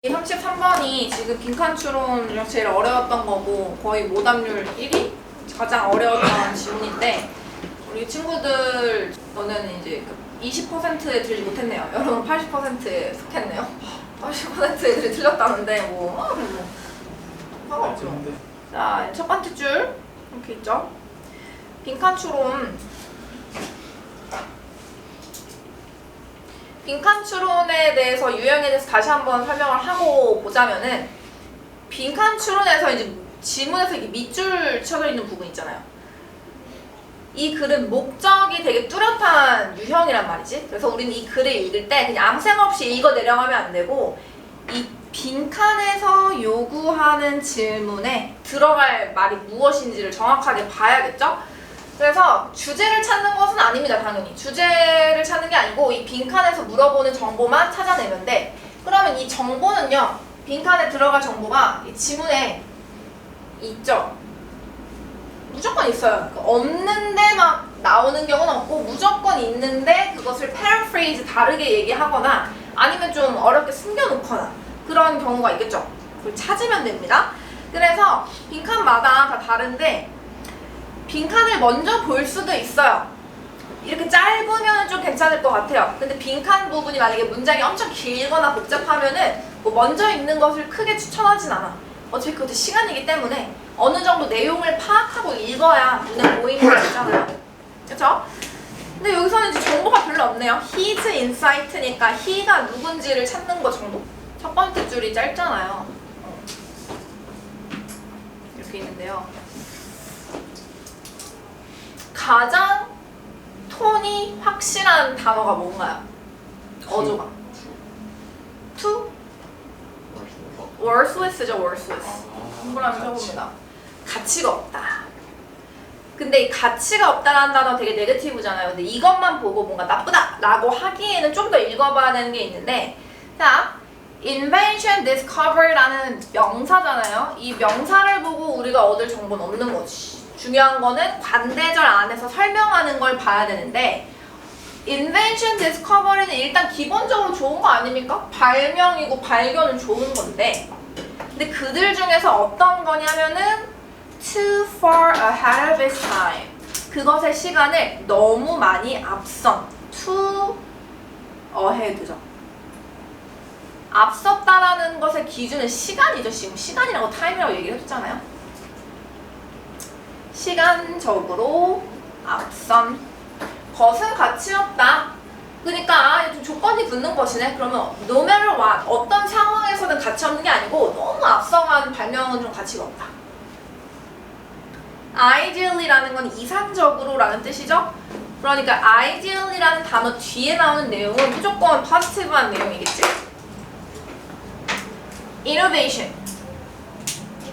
33번이 지금 빈칸 추론 중에서 제일 어려웠던 거고 거의 모답률 1위? 가장 어려웠던 지문인데 우리 친구들 너는 이제 20%에 들지 못했네요. 여러분 80%에 속했네요. 80% 애들이 틀렸다는데 뭐 상관없죠. 자, 첫 번째 줄 이렇게 있죠. 빈칸 추론. 빈칸 추론에 대해서 유형에 대해서 다시 한번 설명을 하고 보자면은 빈칸 추론에서 이제 지문에서 이게 밑줄 쳐져 있는 부분 있잖아요. 이 글은 목적이 되게 뚜렷한 유형이란 말이지. 그래서 우리는 이 글을 읽을 때 그냥 아무 생각 없이 읽어 내려가면 안 되고 이 빈칸에서 요구하는 질문에 들어갈 말이 무엇인지를 정확하게 봐야겠죠? 그래서 주제를 찾는 것은 아닙니다, 당연히. 주제를 찾는 게 아니고 이 빈칸에서 물어보는 정보만 찾아내면 돼. 그러면 이 정보는요, 빈칸에 들어갈 정보가 이 지문에 있죠? 무조건 있어요. 없는데 막 나오는 경우는 없고 무조건 있는데 그것을 paraphrase 다르게 얘기하거나 아니면 좀 어렵게 숨겨놓거나 그런 경우가 있겠죠. 그걸 찾으면 됩니다. 그래서 빈칸마다 다 다른데 빈칸을 먼저 볼 수도 있어요. 이렇게 짧으면 좀 괜찮을 것 같아요. 근데 빈칸 부분이 만약에 문장이 엄청 길거나 복잡하면은 뭐 먼저 읽는 것을 크게 추천하진 않아. 어차피 그것도 시간이기 때문에 어느 정도 내용을 파악하고 읽어야 눈에 보이는 거 있잖아요. 그쵸? 근데 여기서는 이제 정보가 별로 없네요. His insight니까 he가 누군지를 찾는 거 정도? 첫 번째 줄이 짧잖아요. 이렇게 있는데요. 가장 톤이 확실한 단어가 뭔가요? 어조가. to? worthless죠, worthless. 공부를 하면 해봅니다. 가치가 없다. 근데 이 가치가 없다라는 단어 되게 네거티브잖아요. 근데 이것만 보고 뭔가 나쁘다라고 하기에는 좀 더 읽어봐야 되는 게 있는데, 자, invention, discover라는 명사잖아요. 이 명사를 보고 우리가 얻을 정보는 없는 거지. 중요한 거는 관대절 안에서 설명하는 걸 봐야 되는데 invention, discovery는 일단 기본적으로 좋은 거 아닙니까? 발명이고 발견은 좋은 건데 근데 그들 중에서 어떤 거냐면은 too far ahead of its time 그것의 시간을 너무 많이 앞선 too ahead죠. 앞섰다라는 것의 기준은 시간이죠. 지금 시간이라고 타임이라고 얘기를 해줬잖아요. 시간적으로 앞선 것은 가치 없다. 그러니까 좀 조건이 붙는 것이네. 그러면 no matter what 어떤 상황에서든 가치 없는 게 아니고 너무 앞서간 발명은 좀 가치가 없다. ideally라는 건 이상적으로 라는 뜻이죠. 그러니까 ideally라는 단어 뒤에 나오는 내용은 무조건 positive한 내용이겠지. innovation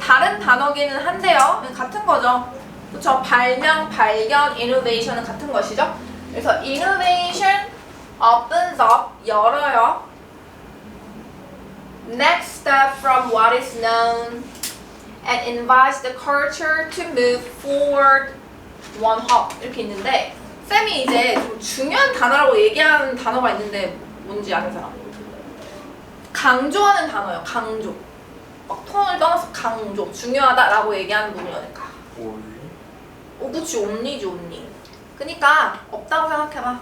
다른 단어기는 한데요. 같은 거죠. 그쵸? 발명, 발견, innovation은 같은 것이죠. 그래서 innovation opens up, 열어요. Next step from what is known and invites the culture to move forward one hop 이렇게 있는데 쌤이 이제 좀 중요한 단어라고 얘기하는 단어가 있는데 뭔지 아는 사람? 강조하는 단어예요. 강조. 막 톤을 떠나서 강조, 중요하다라고 얘기하는 부분이 어딜까? 그치, only지, only. 그니까 없다고 생각해봐.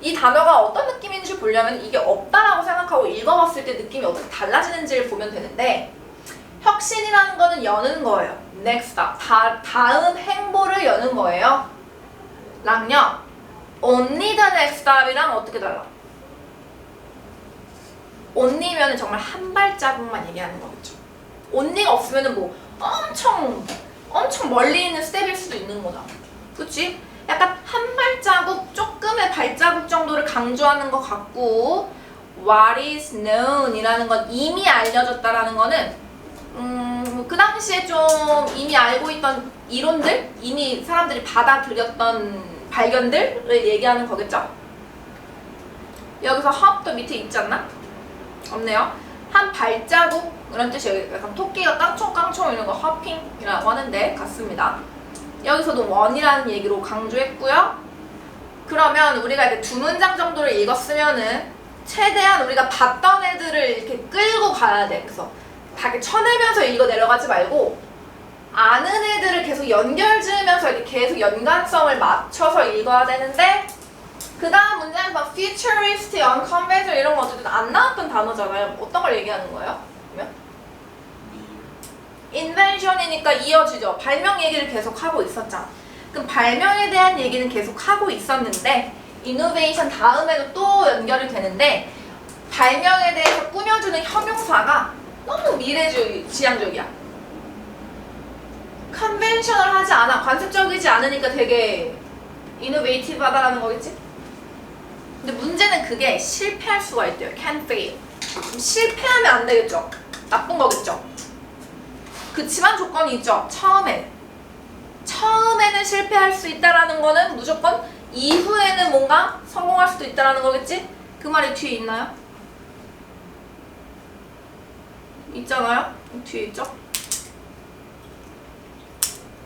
이 단어가 어떤 느낌인지 보려면 이게 없다라고 생각하고 읽어봤을 때 느낌이 어떻게 달라지는지를 보면 되는데 혁신이라는 거는 여는 거예요. next step. 다음 행보를 여는 거예요. 랑요. only the next step이랑 어떻게 달라? only면은 정말 한 발자국만 얘기하는 거겠죠. only가 없으면은 뭐 엄청 멀리 있는 스텝일 수도 있는 거잖아. 그치? 약간 한 발자국, 조금의 발자국 정도를 강조하는 것 같고 what is known 이라는 건 이미 알려졌다라는 거는 그 당시에 좀 이미 알고 있던 이론들, 이미 사람들이 받아들였던 발견들을 얘기하는 거겠죠? 여기서 hop도 밑에 있지 않나? 없네요. 한 발자국 이런 뜻이에요. 약간 토끼가 깡총깡총 이런 거 hopping이라고 하는데 같습니다. 여기서도 원이라는 얘기로 강조했고요. 그러면 우리가 이제 두 문장 정도를 읽었으면은 최대한 우리가 봤던 애들을 이렇게 끌고 가야 돼. 그래서 다 이렇게 쳐내면서 읽어 내려가지 말고 아는 애들을 계속 연결 지으면서 이렇게 계속 연관성을 맞춰서 읽어야 되는데 그 다음 문제는 막 futuristic, unconventional 이런 거 어쨌든 안 나왔던 단어잖아요. 어떤 걸 얘기하는 거예요? 그러면? invention이니까 이어지죠. 발명 얘기를 계속 하고 있었잖아. 그럼 발명에 대한 얘기는 계속 하고 있었는데 innovation 다음에도 또 연결이 되는데 발명에 대해서 꾸며주는 형용사가 너무 미래지향적이야. 컨벤셔널하지 않아. 관습적이지 않으니까 되게 이노베이티브하다라는 거겠지? 근데 문제는 그게 실패할 수가 있대요. can fail. 그럼 실패하면 안 되겠죠? 나쁜 거겠죠? 그치만 조건이 있죠. 처음에는 실패할 수 있다라는 거는 무조건 이후에는 뭔가 성공할 수도 있다라는 거겠지? 그 말이 뒤에 있나요? 있잖아요? 뒤에 있죠?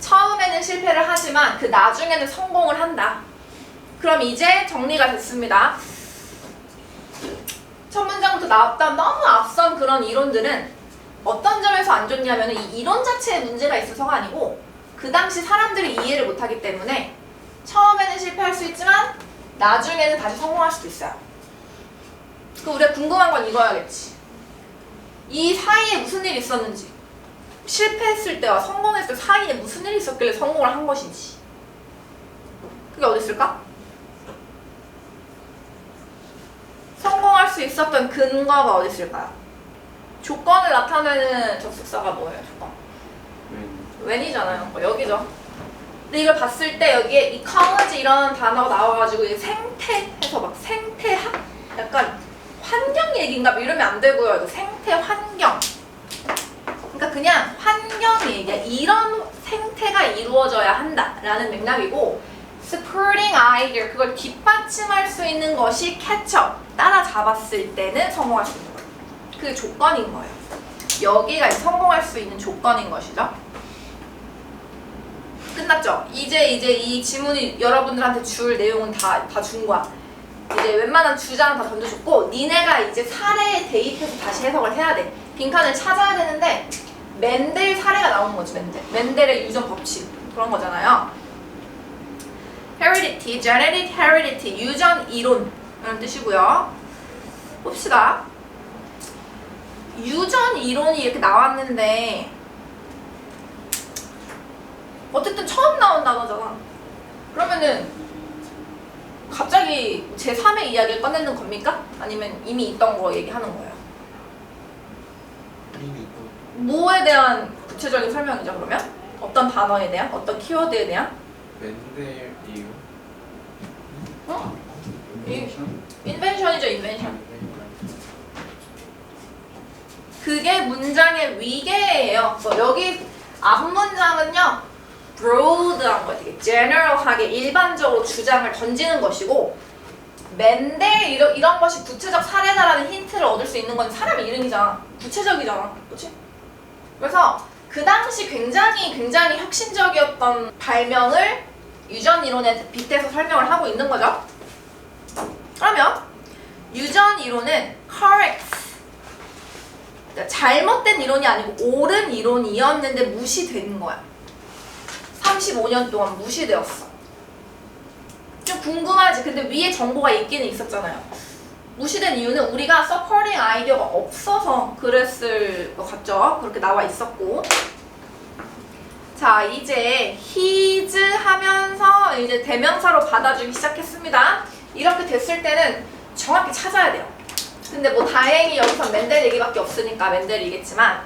처음에는 실패를 하지만 그 나중에는 성공을 한다. 그럼 이제 정리가 됐습니다. 첫 문장부터 나왔던 너무 앞선 그런 이론들은 어떤 점에서 안 좋냐면 이 이론 자체에 문제가 있어서가 아니고 그 당시 사람들이 이해를 못하기 때문에 처음에는 실패할 수 있지만 나중에는 다시 성공할 수도 있어요. 그 우리가 궁금한 건 이거야겠지. 이 사이에 무슨 일이 있었는지, 실패했을 때와 성공했을 때 사이에 무슨 일이 있었길래 성공을 한 것인지. 그게 어디 있을까? 성공할 수 있었던 근거가 어디 있을까요? 조건을 나타내는 접속사가 뭐예요? 조건. when이잖아요. 여기죠. 근데 이걸 봤을 때 여기에 ecology 이런 단어가 나와가지고 생태해서 막 생태학? 약간 환경 얘기인가 뭐 이러면 안 되고요. 생태 환경. 그러니까 그냥 환경 얘기야. 이런 생태가 이루어져야 한다라는 맥락이고 supporting idea 그걸 뒷받침할 수 있는 것이 catch-up 따라잡았을 때는 성공할 수 있는 거예요. 그게 조건인 거예요. 여기가 성공할 수 있는 조건인 것이죠. 끝났죠? 이제 이 지문이 여러분들한테 줄 내용은 다 준 거야. 이제 웬만한 주장 다 던져줬고 니네가 이제 사례에 대입해서 다시 해석을 해야 돼. 빈칸을 찾아야 되는데 맨델 사례가 나오는 거지. 맨델의 유전 법칙 그런 거잖아요. heredity, genetic heredity, 유전 이론 이런 뜻이고요. 봅시다. 유전 이론이 이렇게 나왔는데 어쨌든 처음 나온 단어잖아. 그러면은 갑자기 제3의 이야기를 꺼내는 겁니까? 아니면 이미 있던 거 얘기하는 거예요? 뭐에 대한 구체적인 설명이죠, 그러면? 어떤 단어에 대한? 어떤 키워드에 대한? 맨델 이유? 어? 인벤션이죠, 인벤션. 그게 문장의 위계예요. 그래서 여기 앞 문장은요, broad한 거, 되게 general하게 일반적으로 주장을 던지는 것이고, 맨델 이런 것이 구체적 사례다라는 힌트를 얻을 수 있는 건 사람 이름이잖아. 구체적이잖아, 그렇지? 그래서 그 당시 굉장히 혁신적이었던 발명을 유전 이론에 빗대서 설명을 하고 있는 거죠. 그러면 유전 이론은 correct, 그러니까 잘못된 이론이 아니고 옳은 이론이었는데 무시된 거야. 35년 동안 무시되었어. 좀 궁금하지? 근데 위에 정보가 있기는 있었잖아요. 무시된 이유는 우리가 서포팅 아이디어가 없어서 그랬을 것 같죠? 그렇게 나와 있었고. 자, 이제 his 하면서 이제 대명사로 받아주기 시작했습니다. 이렇게 됐을 때는 정확히 찾아야 돼요. 근데 뭐 다행히 여기서 맨델 얘기밖에 없으니까 맨델이겠지만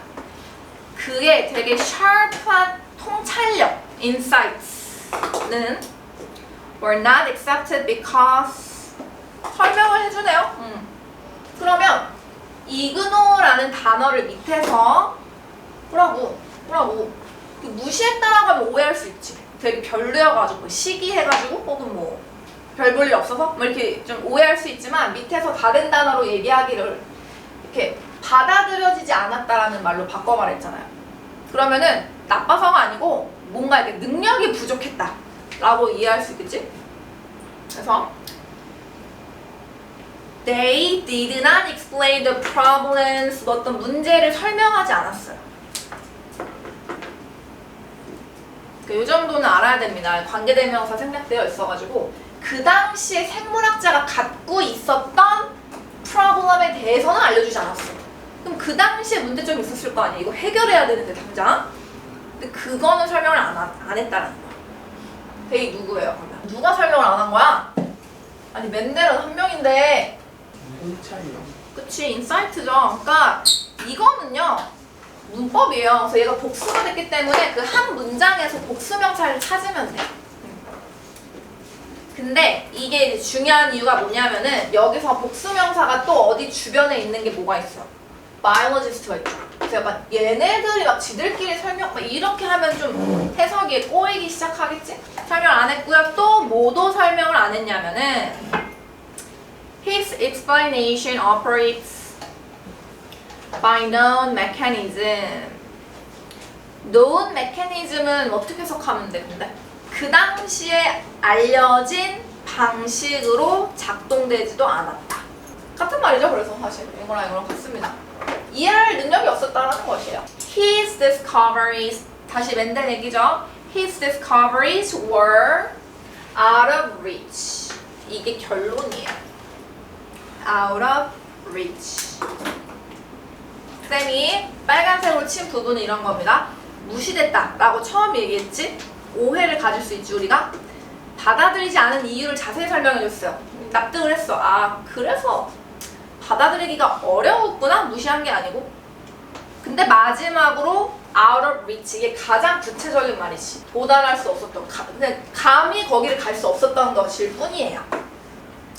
그게 되게 sharp한 통찰력, insights는 were not accepted because 설명을 해주네요. 그러면 ignore라는 단어를 밑에서 뭐라고 무시했다라고 하면 오해할 수 있지. 되게 별로여가지고 시기해가지고 혹은 뭐 별 볼 일 없어서 뭐 이렇게 좀 오해할 수 있지만 밑에서 다른 단어로 얘기하기를 이렇게 받아들여지지 않았다라는 말로 바꿔 말했잖아요. 그러면은 나빠서가 아니고 뭔가 이렇게 능력이 부족했다라고 이해할 수 있겠지? 그래서 They did not explain the problems. 어떤 문제를 설명하지 않았어요. 이 정도는 알아야 됩니다. 관계대명사 생략되어 있어가지고 그 당시에 생물학자가 갖고 있었던 프로블럼에 대해서는 알려주지 않았어. 그럼 그 당시에 문제점이 있었을 거 아니야. 이거 해결해야 되는데 당장. 근데 그거는 설명을 안 했다는 거야. 데이 누구예요? 그러면 누가 설명을 안 한 거야? 아니 멘델은 한 명인데. 홍차이요. 그치, 인사이트죠. 그러니까 이거는요 문법이에요. 그래서 얘가 복수가 됐기 때문에 그 한 문장에서 복수명사를 찾으면 돼. 근데 이게 이제 중요한 이유가 뭐냐면은 여기서 복수명사가 또 어디 주변에 있는 게 뭐가 있어? 바이올로지스트가 있죠. 그래서 약간 얘네들이 막 지들끼리 설명 막 이렇게 하면 좀 해석이 꼬이기 시작하겠지? 설명 안 했고요. 또 뭐도 설명을 안 했냐면은 His explanation operates by known mechanism. known mechanism은 어떻게 해석하면 돼? 근데 그 당시에 알려진 방식으로 작동되지도 않았다. 같은 말이죠. 그래서 사실 이거랑 같습니다. 이해할 능력이 없었다라는 것이에요. His discoveries, 다시 멘델 얘기죠. His discoveries were out of reach. 이게 결론이에요. out of reach. 쌤이 빨간색으로 친 부분은 이런 겁니다. 무시됐다 라고 처음 얘기했지? 오해를 가질 수 있지 우리가? 받아들이지 않은 이유를 자세히 설명해줬어요. 납득을 했어. 아 그래서 받아들이기가 어려웠구나? 무시한 게 아니고. 근데 마지막으로 out of reach, 이게 가장 구체적인 말이지. 도달할 수 없었던, 근데 감히 거기를 갈 수 없었던 것일 뿐이에요.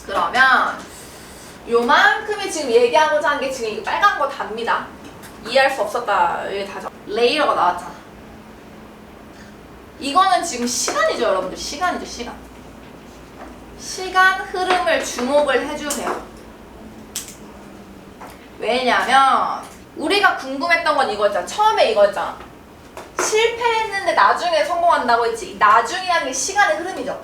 그러면 요만큼이 지금 얘기하고자 한 게 지금 이거 빨간 거 답니다. 이해할 수 없었다. 이게 다죠. 레이어가 나왔잖아. 이거는 지금 시간이죠, 여러분들. 시간이죠, 시간. 시간 흐름을 주목을 해주세요. 왜냐면 우리가 궁금했던 건 이거였잖아. 처음에 이거였잖아. 실패했는데 나중에 성공한다고 했지. 나중이라는 게 시간의 흐름이죠.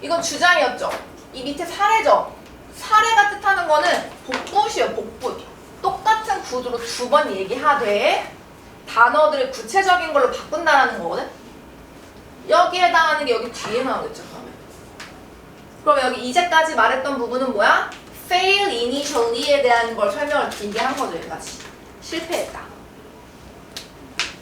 이건 주장이었죠. 이 밑에 사례죠. 사례가 뜻하는 거는 복붙이에요. 복붙. 똑같은 구조로 두 번 얘기하되 단어들을 구체적인 걸로 바꾼다라는 거거든. 여기에 해당하는 게 여기 뒤에 나오겠죠. 그럼 여기 이제까지 말했던 부분은 뭐야? fail initially에 대한 걸 설명을 길게 한 거죠. 여기까지. 실패했다.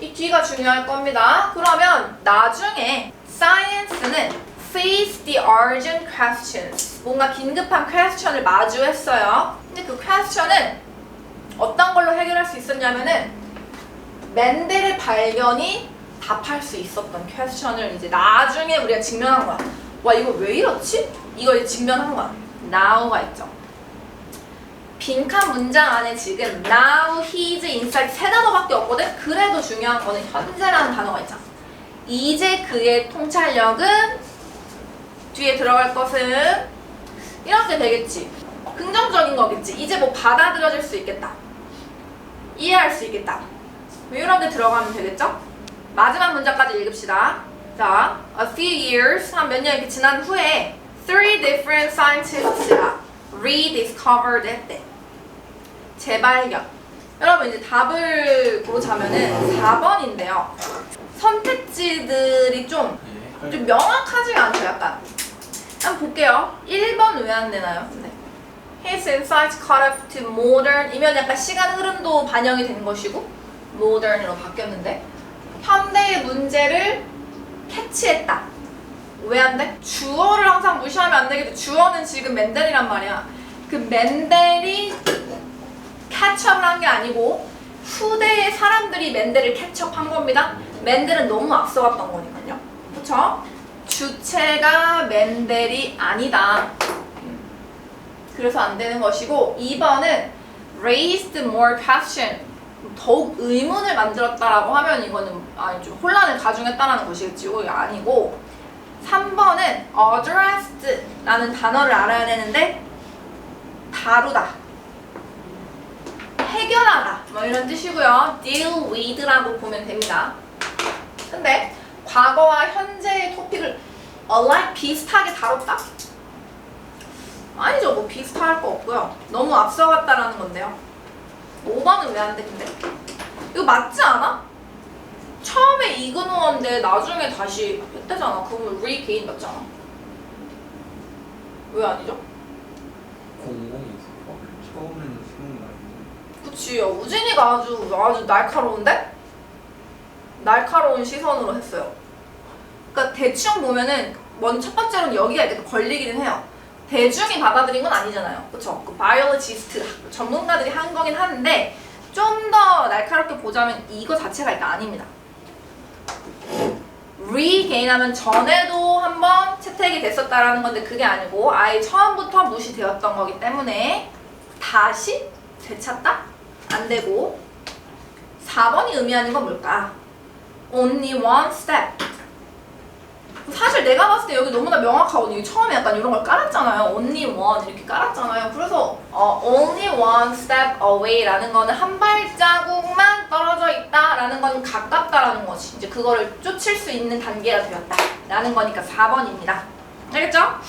이 뒤가 중요할 겁니다. 그러면 나중에 science는 face the urgent questions. 뭔가 긴급한 퀘스천을 마주했어요. 근데 그 퀘스천은 어떤 걸로 해결할 수 있었냐면은 멘델의 발견이 답할 수 있었던 퀘스천을 이제 나중에 우리가 증명한 거야. 와 이거 왜 이렇지? 이걸 이제 증명한 거야. now가 있죠. 빈칸 문장 안에 지금 now, his, inside 세 단어밖에 없거든? 그래도 중요한 거는 현재라는 단어가 있잖아. 이제 그의 통찰력은 뒤에 들어갈 것은 이렇게 되겠지. 긍정적인 거겠지. 이제 뭐 받아들여질 수 있겠다. 이해할 수 있겠다. 이렇게 들어가면 되겠죠? 마지막 문장까지 읽읍시다. 자, a few years, 한 몇 년 이렇게 지난 후에 3 different scientists가 rediscovered 했대. 재발견. 여러분 이제 답을 보자면은 4번인데요. 선택지들이 좀 명확하지가 않죠. 약간. 한번 볼게요. 1번 왜 안 되나요? 네. His insights caught up to modern 이면 약간 시간 흐름도 반영이 된 것이고 modern으로 바뀌었는데 현대의 문제를 캐치했다. 왜 안 돼? 주어를 항상 무시하면 안 되겠죠. 주어는 지금 멘델이란 말이야. 그 멘델이 캐치업을 한 게 아니고 후대의 사람들이 멘델을 캐치업한 겁니다. 멘델은 너무 앞서갔던 거니까요. 그쵸? 주체가 멘델이 아니다. 그래서 안 되는 것이고 2번은 raised more question. 더욱 의문을 만들었다라고 하면 이거는 좀 혼란을 가중했다라는 것이겠지. 이거 아니고 3번은 addressed라는 단어를 알아야 되는데 다루다, 해결하다 뭐 이런 뜻이고요. deal with라고 보면 됩니다. 근데 과거와 현재의 토픽을 alike 비슷하게 다뤘다? 아니죠. 뭐 비슷할 거 없고요. 너무 앞서갔다라는 건데요. 5번은 왜 안 돼, 근데? 이거 맞지 않아? 처음에 이그노어인데 나중에 다시 했대잖아. 그러면 regain 맞잖아. 왜 아니죠? 공공이 있어. 처음에는 생각나는데. 그치. 우진이가 아주 날카로운데? 날카로운 시선으로 했어요. 그러니까 대충 보면은 첫 번째로는 여기가 이렇게 걸리기는 해요. 대중이 받아들인 건 아니잖아요. 그쵸? 그 바이올로지스트 전문가들이 한 거긴 하는데 좀 더 날카롭게 보자면 이거 자체가 일단 아닙니다. regain 하면 전에도 한번 채택이 됐었다라는 건데 그게 아니고 아예 처음부터 무시되었던 거기 때문에 다시 되찾다? 안 되고 4번이 의미하는 건 뭘까? Only one step. 사실 내가 봤을 때 여기 너무나 명확하거든요. 여기 처음에 약간 이런 걸 깔았잖아요. Only one 이렇게 깔았잖아요. 그래서 only one step away라는 거는 한 발자국만 떨어져 있다라는 건 가깝다라는 거지. 이제 그거를 쫓을 수 있는 단계가 되었다라는 거니까 4번입니다. 알겠죠?